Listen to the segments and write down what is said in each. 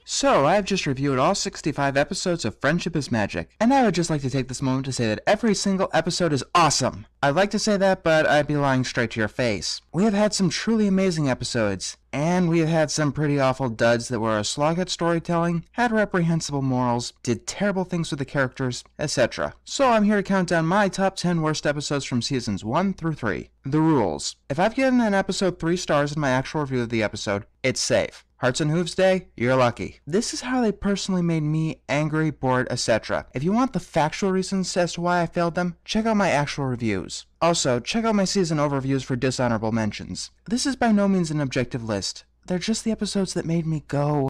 So, I have just reviewed all 65 episodes of Friendship is Magic, and I would just like to take this moment to say that every single episode is awesome! I'd like to say that, but I'd be lying straight to your face. We have had some truly amazing episodes, and we have had some pretty awful duds that were a slog at storytelling, had reprehensible morals, did terrible things with the characters, etc. So I'm here to count down my top 10 worst episodes from seasons 1 through 3. The rules. If I've given an episode 3 stars in my actual review of the episode, it's safe. Hearts and Hooves Day, you're lucky. This is how they personally made me angry, bored, etc. If you want the factual reasons as to why I failed them, check out my actual reviews. Also, check out my season overviews for dishonorable mentions. This is by no means an objective list. They're just the episodes that made me go.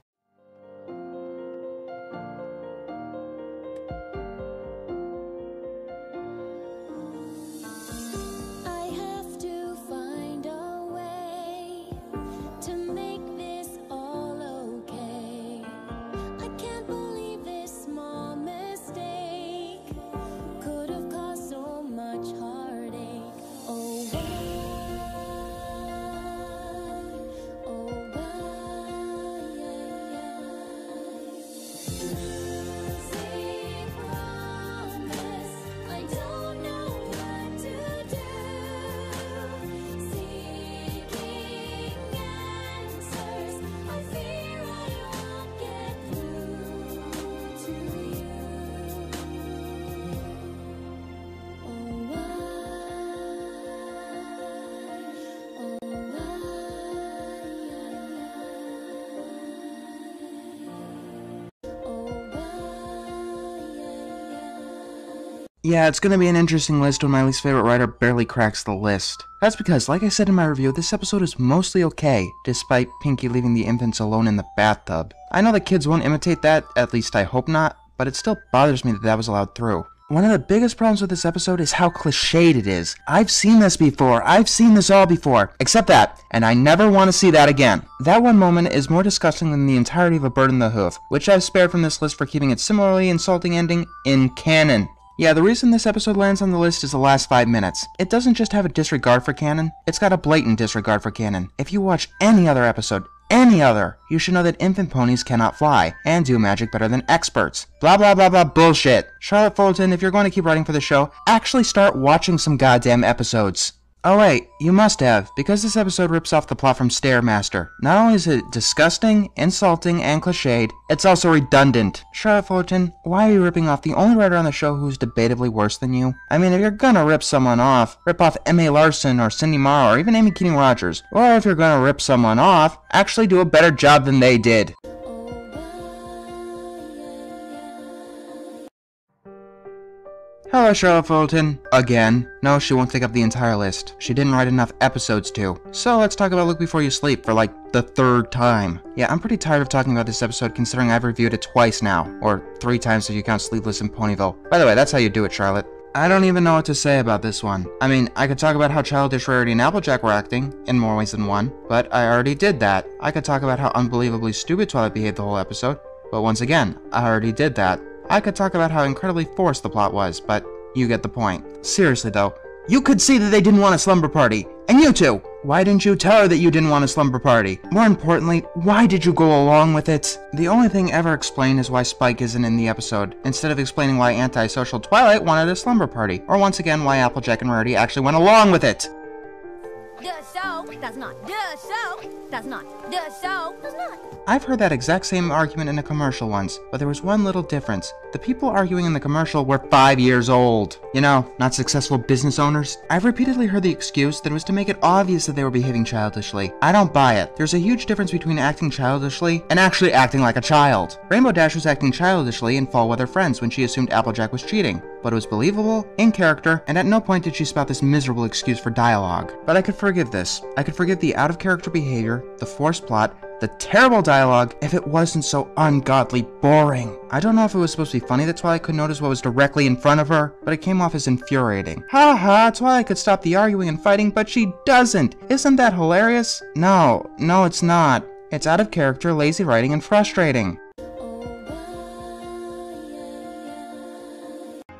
Yeah, it's gonna be an interesting list when my least favorite writer barely cracks the list. That's because, like I said in my review, this episode is mostly okay, despite Pinkie leaving the infants alone in the bathtub. I know the kids won't imitate that, at least I hope not, but it still bothers me that that was allowed through. One of the biggest problems with this episode is how cliched it is. I've seen this before, I've seen this all before, except that, and I never want to see that again. That one moment is more disgusting than the entirety of A Bird in the Hoof, which I've spared from this list for keeping its similarly insulting ending in canon. Yeah, the reason this episode lands on the list is the last 5 minutes. It doesn't just have a disregard for canon, it's got a blatant disregard for canon. If you watch any other episode, you should know that infant ponies cannot fly, and do magic better than experts. Blah blah blah blah bullshit. Charlotte Fullerton, if you're going to keep writing for the show, actually start watching some goddamn episodes. Oh wait, you must have, because this episode rips off the plot from Stairmaster. Not only is it disgusting, insulting, and cliched, it's also redundant. Charlotte Fullerton, why are you ripping off the only writer on the show who's debatably worse than you? I mean, if you're gonna rip someone off, rip off M.A. Larson or Cindy Mara or even Amy Keating Rogers. Or if you're gonna rip someone off, actually do a better job than they did. Hello, Charlotte Fullerton. Again. No, she won't take up the entire list. She didn't write enough episodes to. So let's talk about Look Before You Sleep for like the 3rd time. Yeah, I'm pretty tired of talking about this episode considering I've reviewed it twice now. Or 3 times if you count Sleepless in Ponyville. By the way, that's how you do it, Charlotte. I don't even know what to say about this one. I mean, I could talk about how childish Rarity and Applejack were acting, in more ways than one, but I already did that. I could talk about how unbelievably stupid Twilight behaved the whole episode, but once again, I already did that. I could talk about how incredibly forced the plot was, but you get the point. Seriously though, you could see that they didn't want a slumber party. And you too! Why didn't you tell her that you didn't want a slumber party? More importantly, why did you go along with it? The only thing ever explained is why Spike isn't in the episode, instead of explaining why antisocial Twilight wanted a slumber party, or once again why Applejack and Rarity actually went along with it. I've heard that exact same argument in a commercial once, but there was one little difference. The people arguing in the commercial were 5 years old. You know, not successful business owners. I've repeatedly heard the excuse that it was to make it obvious that they were behaving childishly. I don't buy it. There's a huge difference between acting childishly and actually acting like a child. Rainbow Dash was acting childishly in Fall Weather Friends when she assumed Applejack was cheating, but it was believable, in character, and at no point did she spout this miserable excuse for dialogue. But I could forgive this. I could forgive the out-of-character behavior, the forced plot, the terrible dialogue, if it wasn't so ungodly boring. I don't know if it was supposed to be funny that Twilight could notice what was directly in front of her, but it came off as infuriating. Haha, Twilight could stop the arguing and fighting, but she doesn't. Isn't that hilarious? No, it's not. It's out of character, lazy writing, and frustrating.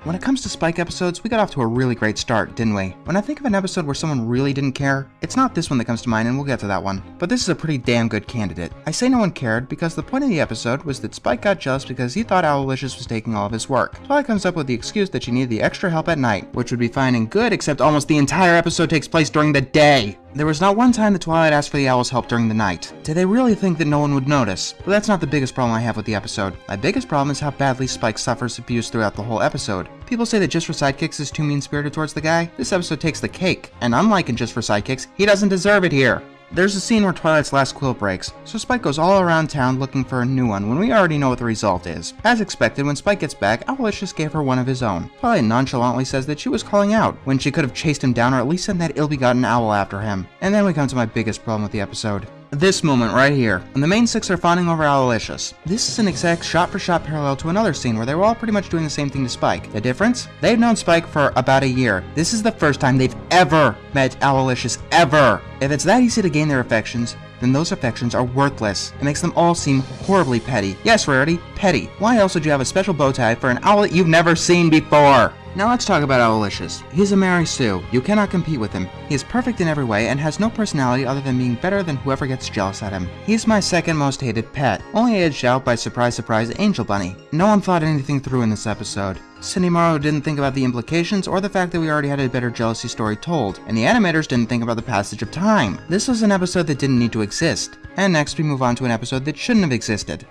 When it comes to Spike episodes, we got off to a really great start, didn't we? When I think of an episode where someone really didn't care, it's not this one that comes to mind, and we'll get to that one. But this is a pretty damn good candidate. I say no one cared because the point of the episode was that Spike got jealous because he thought Owlicious was taking all of his work. Twilight comes up with the excuse that she needed the extra help at night, which would be fine and good, except almost the entire episode takes place during the day. There was not one time that Twilight asked for the owl's help during the night. Did they really think that no one would notice? But that's not the biggest problem I have with the episode. My biggest problem is how badly Spike suffers abuse throughout the whole episode. People say that Just for Sidekicks is too mean-spirited towards the guy. This episode takes the cake, and unlike in Just for Sidekicks, he doesn't deserve it here. There's a scene where Twilight's last quill breaks, so Spike goes all around town looking for a new one when we already know what the result is. As expected, when Spike gets back, Owlicious gave her one of his own. Twilight nonchalantly says that she was calling out, when she could have chased him down or at least sent that ill-begotten owl after him. And then we come to my biggest problem with the episode. This moment right here, when the main six are fawning over Owlicious. This is an exact shot-for-shot parallel to another scene where they were all pretty much doing the same thing to Spike. The difference? They've known Spike for about a year. This is the first time they've ever met Owlicious, ever! If it's that easy to gain their affections, then those affections are worthless. It makes them all seem horribly petty. Yes, Rarity, petty. Why else would you have a special bow tie for an owl that you've never seen before? Now let's talk about Owlicious. He's a Mary Sue. You cannot compete with him. He is perfect in every way and has no personality other than being better than whoever gets jealous at him. He's my second most hated pet, only edged out by surprise Angel Bunny. No one thought anything through in this episode. Cindy Morrow didn't think about the implications or the fact that we already had a better jealousy story told, and the animators didn't think about the passage of time. This was an episode that didn't need to exist. And next we move on to an episode that shouldn't have existed.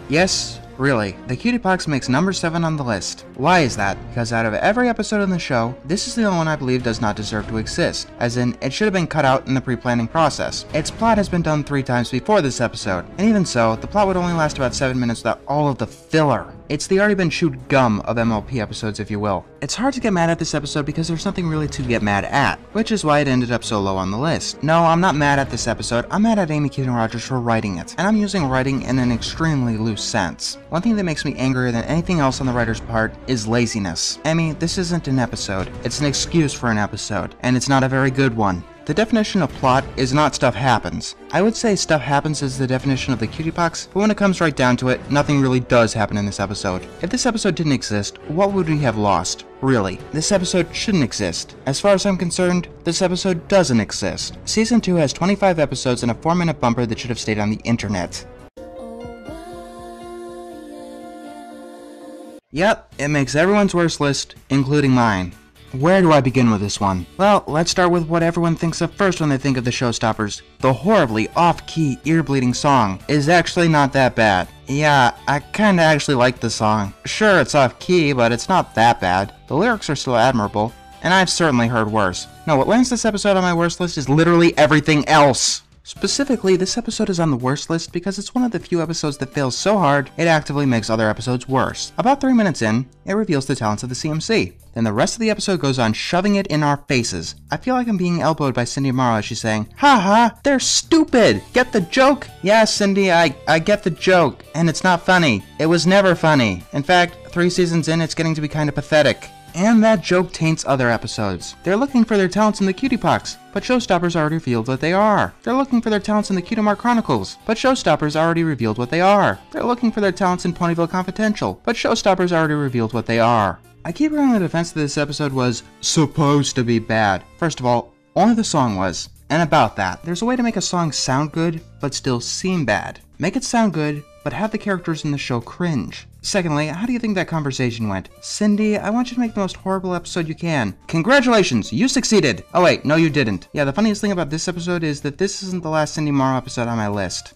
Yes, really, the Cutie Pox makes number 7 on the list. Why is that? Because out of every episode on the show, this is the only one I believe does not deserve to exist, as in, it should have been cut out in the pre-planning process. Its plot has been done 3 times before this episode, and even so, the plot would only last about 7 minutes without all of the filler. It's the already been chewed gum of MLP episodes, if you will. It's hard to get mad at this episode because there's nothing really to get mad at, which is why it ended up so low on the list. No, I'm not mad at this episode, I'm mad at Amy Keaton Rogers for writing it, and I'm using writing in an extremely loose sense. One thing that makes me angrier than anything else on the writer's part is laziness. Amy, this isn't an episode, it's an excuse for an episode, and it's not a very good one. The definition of plot is not stuff happens. I would say stuff happens is the definition of the Cutie Pox, but when it comes right down to it, nothing really does happen in this episode. If this episode didn't exist, what would we have lost? Really, this episode shouldn't exist. As far as I'm concerned, this episode doesn't exist. Season 2 has 25 episodes and a 4-minute bumper that should have stayed on the internet. Yep, it makes everyone's worst list, including mine. Where do I begin with this one? Well, let's start with what everyone thinks of first when they think of the showstoppers. The horribly off-key, ear-bleeding song is actually not that bad. Yeah, I kinda actually like the song. Sure, it's off-key, but it's not that bad. The lyrics are still admirable, and I've certainly heard worse. No, what lands this episode on my worst list is literally everything else. Specifically, this episode is on the worst list because it's one of the few episodes that fails so hard, it actively makes other episodes worse. About 3 minutes in, it reveals the talents of the CMC. Then the rest of the episode goes on shoving it in our faces. I feel like I'm being elbowed by Cindy Morrow as she's saying, "Haha, they're stupid! Get the joke?" Yeah, Cindy, I get the joke. And it's not funny. It was never funny. In fact, 3 seasons in, it's getting to be kinda pathetic. And that joke taints other episodes. They're looking for their talents in the Cutie Pox, but Showstoppers already revealed what they are. They're looking for their talents in the Cutemark Chronicles, but Showstoppers already revealed what they are. They're looking for their talents in Ponyville Confidential, but Showstoppers already revealed what they are. I keep hearing the defense that this episode was supposed to be bad. First of all, only the song was. And about that, there's a way to make a song sound good, but still seem bad. Make it sound good, but have the characters in the show cringe. Secondly, how do you think that conversation went? Cindy, I want you to make the most horrible episode you can. Congratulations, you succeeded! Oh wait, no you didn't. Yeah, the funniest thing about this episode is that this isn't the last Cindy Morrow episode on my list.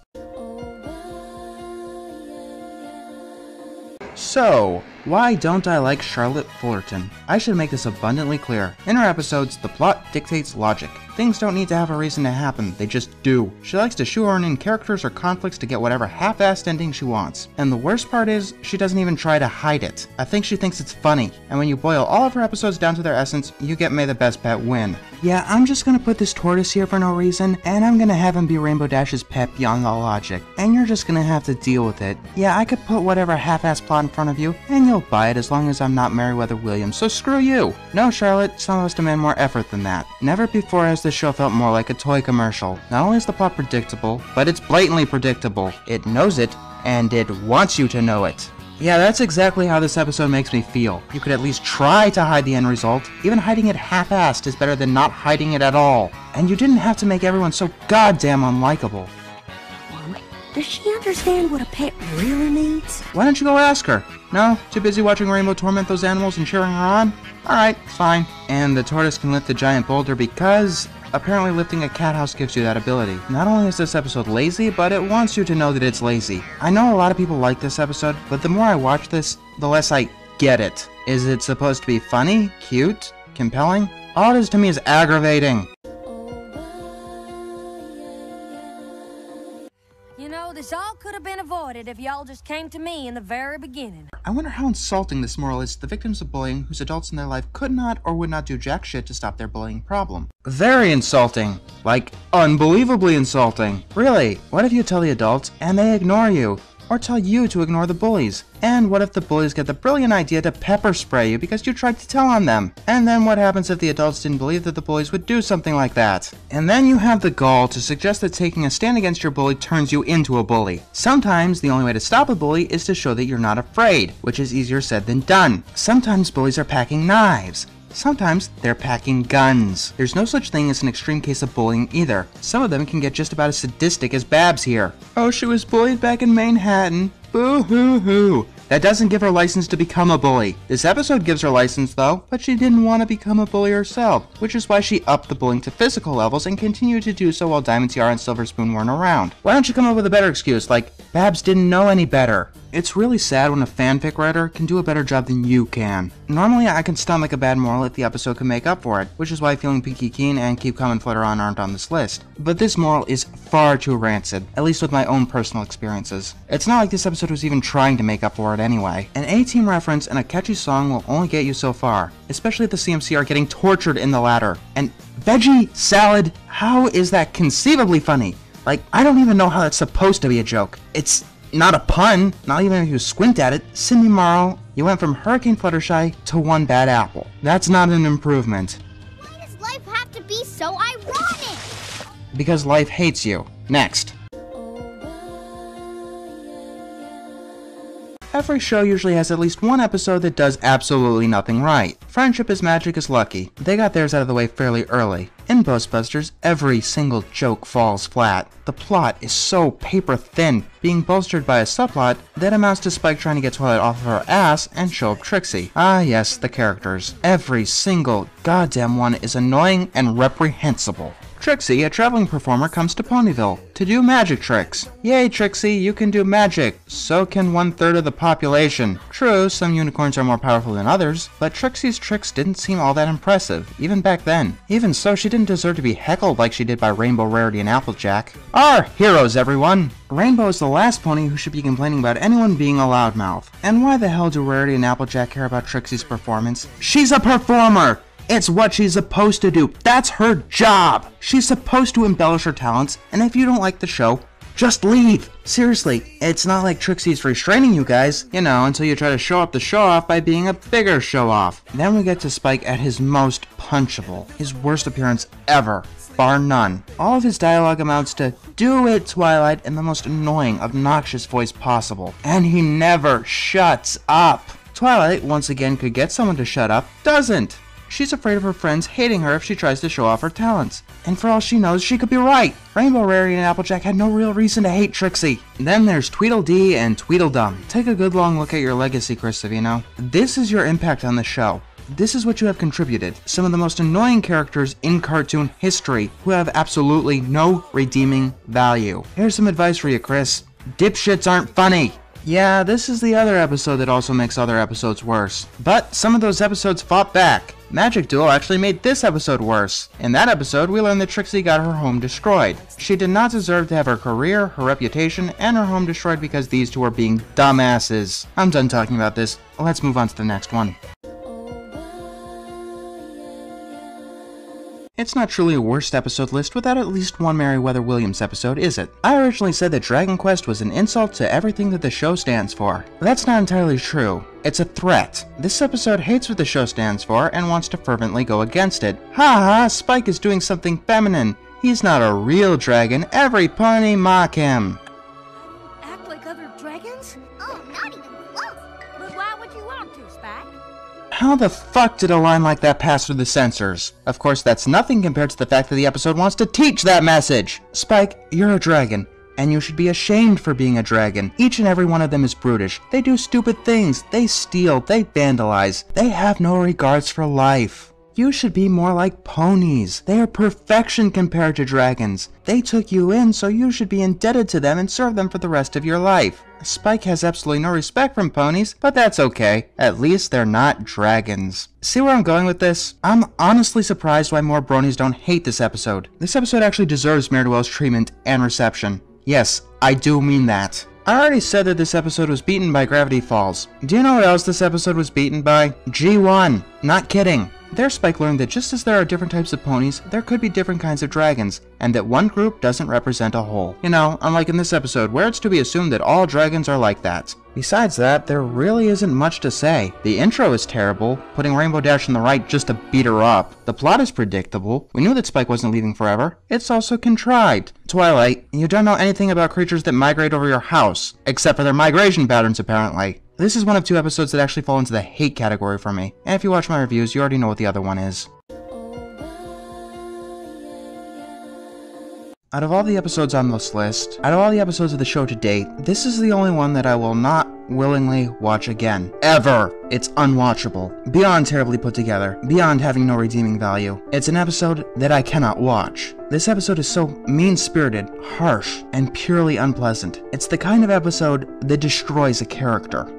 So, why don't I like Charlotte Fullerton? I should make this abundantly clear. In her episodes, the plot dictates logic. Things don't need to have a reason to happen, they just do. She likes to shoehorn in characters or conflicts to get whatever half-assed ending she wants. And the worst part is, she doesn't even try to hide it. I think she thinks it's funny, and when you boil all of her episodes down to their essence, you get May the Best Pet win. Yeah, I'm just gonna put this tortoise here for no reason, and I'm gonna have him be Rainbow Dash's pet beyond all logic, and you're just gonna have to deal with it. Yeah, I could put whatever half-assed plot in front of you, and you'll buy it as long as I'm not Meriwether Williams, so screw you! No, Charlotte, some of us demand more effort than that. Never before has this show felt more like a toy commercial. Not only is the plot predictable, but it's blatantly predictable. It knows it, and it wants you to know it. Yeah, that's exactly how this episode makes me feel. You could at least try to hide the end result. Even hiding it half-assed is better than not hiding it at all. And you didn't have to make everyone so goddamn unlikable. Does she understand what a pet really needs? Why don't you go ask her? No? Too busy watching Rainbow torment those animals and cheering her on? Alright, fine. And the tortoise can lift a giant boulder because apparently lifting a cat house gives you that ability. Not only is this episode lazy, but it wants you to know that it's lazy. I know a lot of people like this episode, but the more I watch this, the less I get it. Is it supposed to be funny? Cute? Compelling? All it is to me is aggravating. You know, this all could have been avoided if y'all just came to me in the very beginning. I wonder how insulting this moral is to the victims of bullying whose adults in their life could not or would not do jack shit to stop their bullying problem. Very insulting. Like, unbelievably insulting. Really, what if you tell the adults and they ignore you? Or tell you to ignore the bullies? And what if the bullies get the brilliant idea to pepper spray you because you tried to tell on them? And then what happens if the adults didn't believe that the bullies would do something like that? And then you have the gall to suggest that taking a stand against your bully turns you into a bully. Sometimes the only way to stop a bully is to show that you're not afraid, which is easier said than done. Sometimes bullies are packing knives. Sometimes they're packing guns. There's no such thing as an extreme case of bullying either. Some of them can get just about as sadistic as Babs here. Oh, she was bullied back in Manhattan. Boo-hoo-hoo. That doesn't give her license to become a bully. This episode gives her license though, but she didn't want to become a bully herself, which is why she upped the bullying to physical levels and continued to do so while Diamond Tiara and Silver Spoon weren't around. Why don't you come up with a better excuse, like, Babs didn't know any better? It's really sad when a fanfic writer can do a better job than you can. Normally I can stomach a bad moral if the episode can make up for it, which is why Feeling Pinky Keen and Keep Comin' Flutter On aren't on this list. But this moral is far too rancid, at least with my own personal experiences. It's not like this episode was even trying to make up for it anyway. An A-Team reference and a catchy song will only get you so far, especially if the CMC are getting tortured in the latter. And veggie salad, how is that conceivably funny? Like, I don't even know how that's supposed to be a joke. It's not a pun, not even if you squint at it. Cindy Morrow, you went from Hurricane Fluttershy to One Bad Apple. That's not an improvement. Why does life have to be so ironic? Because life hates you. Next. Every show usually has at least one episode that does absolutely nothing right. Friendship is Magic is lucky. They got theirs out of the way fairly early. In Ghostbusters, every single joke falls flat. The plot is so paper thin, being bolstered by a subplot that amounts to Spike trying to get Twilight off of her ass and show up Trixie. Ah yes, the characters. Every single goddamn one is annoying and reprehensible. Trixie, a traveling performer, comes to Ponyville to do magic tricks. Yay, Trixie, you can do magic. So can 1/3 of the population. True, some unicorns are more powerful than others, but Trixie's tricks didn't seem all that impressive, even back then. Even so, she didn't deserve to be heckled like she did by Rainbow, Rarity, and Applejack. Our heroes, everyone! Rainbow is the last pony who should be complaining about anyone being a loudmouth. And why the hell do Rarity and Applejack care about Trixie's performance? She's a performer! It's what she's supposed to do. That's her job. She's supposed to embellish her talents, and if you don't like the show, just leave. Seriously, it's not like Trixie's restraining you guys, you know, until you try to show up the show-off by being a bigger show-off. Then we get to Spike at his most punchable, his worst appearance ever, bar none. All of his dialogue amounts to, "Do it, Twilight," in the most annoying, obnoxious voice possible. And he never shuts up. Twilight, once again, could get someone to shut up, doesn't. She's afraid of her friends hating her if she tries to show off her talents. And for all she knows, she could be right. Rainbow, Rarity, and Applejack had no real reason to hate Trixie. Then there's Tweedledee and Tweedledum. Take a good long look at your legacy, Chris Savino. This is your impact on the show. This is what you have contributed. Some of the most annoying characters in cartoon history who have absolutely no redeeming value. Here's some advice for you, Chris. Dipshits aren't funny. Yeah, this is the other episode that also makes other episodes worse. But some of those episodes fought back. Magic Duel actually made this episode worse. In that episode, we learned that Trixie got her home destroyed. She did not deserve to have her career, her reputation, and her home destroyed because these two are being dumbasses. I'm done talking about this. Let's move on to the next one. It's not truly a worst episode list without at least one Meriwether Williams episode, is it? I originally said that Dragon Quest was an insult to everything that the show stands for. But that's not entirely true. It's a threat. This episode hates what the show stands for and wants to fervently go against it. Ha! Spike is doing something feminine. He's not a real dragon. Every pony mock him. Act like other dragons? Oh, not even close. But why would you want to, Spike? How the fuck did a line like that pass through the censors? Of course, that's nothing compared to the fact that the episode wants to teach that message. Spike, you're a dragon, and you should be ashamed for being a dragon. Each and every one of them is brutish. They do stupid things. They steal. They vandalize. They have no regards for life. You should be more like ponies. They are perfection compared to dragons. They took you in, so you should be indebted to them and serve them for the rest of your life. Spike has absolutely no respect from ponies, but that's okay. At least they're not dragons. See where I'm going with this? I'm honestly surprised why more bronies don't hate this episode. This episode actually deserves Meriwether's treatment and reception. Yes, I do mean that. I already said that this episode was beaten by Gravity Falls. Do you know what else this episode was beaten by? G1. Not kidding. There, Spike learned that just as there are different types of ponies, there could be different kinds of dragons, and that one group doesn't represent a whole. You know, unlike in this episode, where it's to be assumed that all dragons are like that. Besides that, there really isn't much to say. The intro is terrible, putting Rainbow Dash on the right just to beat her up. The plot is predictable. We knew that Spike wasn't leaving forever. It's also contrived. Twilight, you don't know anything about creatures that migrate over your house, except for their migration patterns apparently. This is one of two episodes that actually fall into the hate category for me, and if you watch my reviews, you already know what the other one is. Out of all the episodes on this list, out of all the episodes of the show to date, this is the only one that I will not willingly watch again. Ever! It's unwatchable. Beyond terribly put together. Beyond having no redeeming value. It's an episode that I cannot watch. This episode is so mean-spirited, harsh, and purely unpleasant. It's the kind of episode that destroys a character.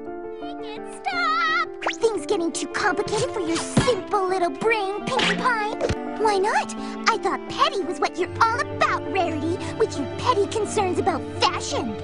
Stop! Things getting too complicated for your simple little brain, Pinkie Pie. Why not? I thought petty was what you're all about, Rarity, with your petty concerns about fashion.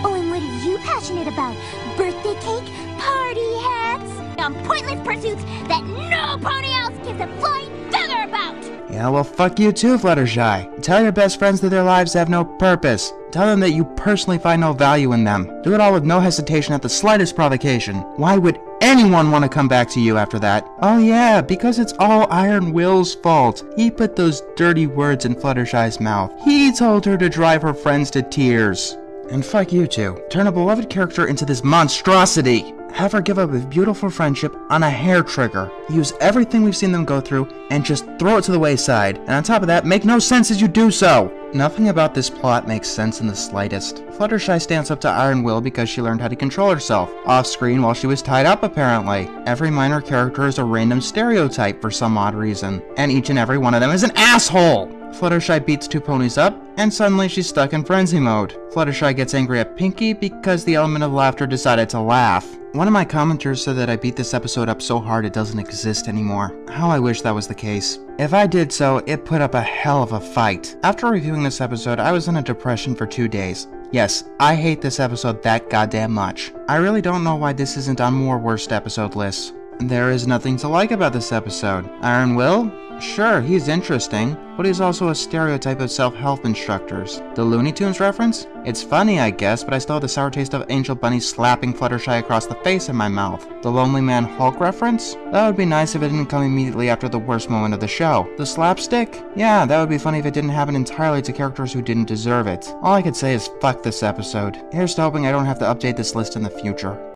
Oh, and what are you passionate about? Birthday cake? Party hats? On pointless pursuits that no pony else gives a flying feather about! Yeah, well, fuck you too, Fluttershy. Tell your best friends that their lives have no purpose. Tell them that you personally find no value in them. Do it all with no hesitation at the slightest provocation. Why would anyone want to come back to you after that? Oh yeah, because it's all Iron Will's fault. He put those dirty words in Fluttershy's mouth. He told her to drive her friends to tears. And fuck you too. Turn a beloved character into this monstrosity. Have her give up a beautiful friendship on a hair trigger. Use everything we've seen them go through and just throw it to the wayside. And on top of that, make no sense as you do so. Nothing about this plot makes sense in the slightest. Fluttershy stands up to Iron Will because she learned how to control herself, off-screen while she was tied up apparently. Every minor character is a random stereotype for some odd reason, and each and every one of them is an asshole! Fluttershy beats two ponies up, and suddenly she's stuck in frenzy mode. Fluttershy gets angry at Pinkie because the element of laughter decided to laugh. One of my commenters said that I beat this episode up so hard it doesn't exist anymore. How I wish that was the case. If I did so, it put up a hell of a fight. After reviewing this episode, I was in a depression for 2 days. Yes, I hate this episode that goddamn much. I really don't know why this isn't on more worst episode lists. There is nothing to like about this episode. Iron Will? Sure, he's interesting, but he's also a stereotype of self-help instructors. The Looney Tunes reference? It's funny, I guess, but I still have the sour taste of Angel Bunny slapping Fluttershy across the face in my mouth. The Lonely Man Hulk reference? That would be nice if it didn't come immediately after the worst moment of the show. The slapstick? Yeah, that would be funny if it didn't happen entirely to characters who didn't deserve it. All I could say is fuck this episode. Here's to hoping I don't have to update this list in the future.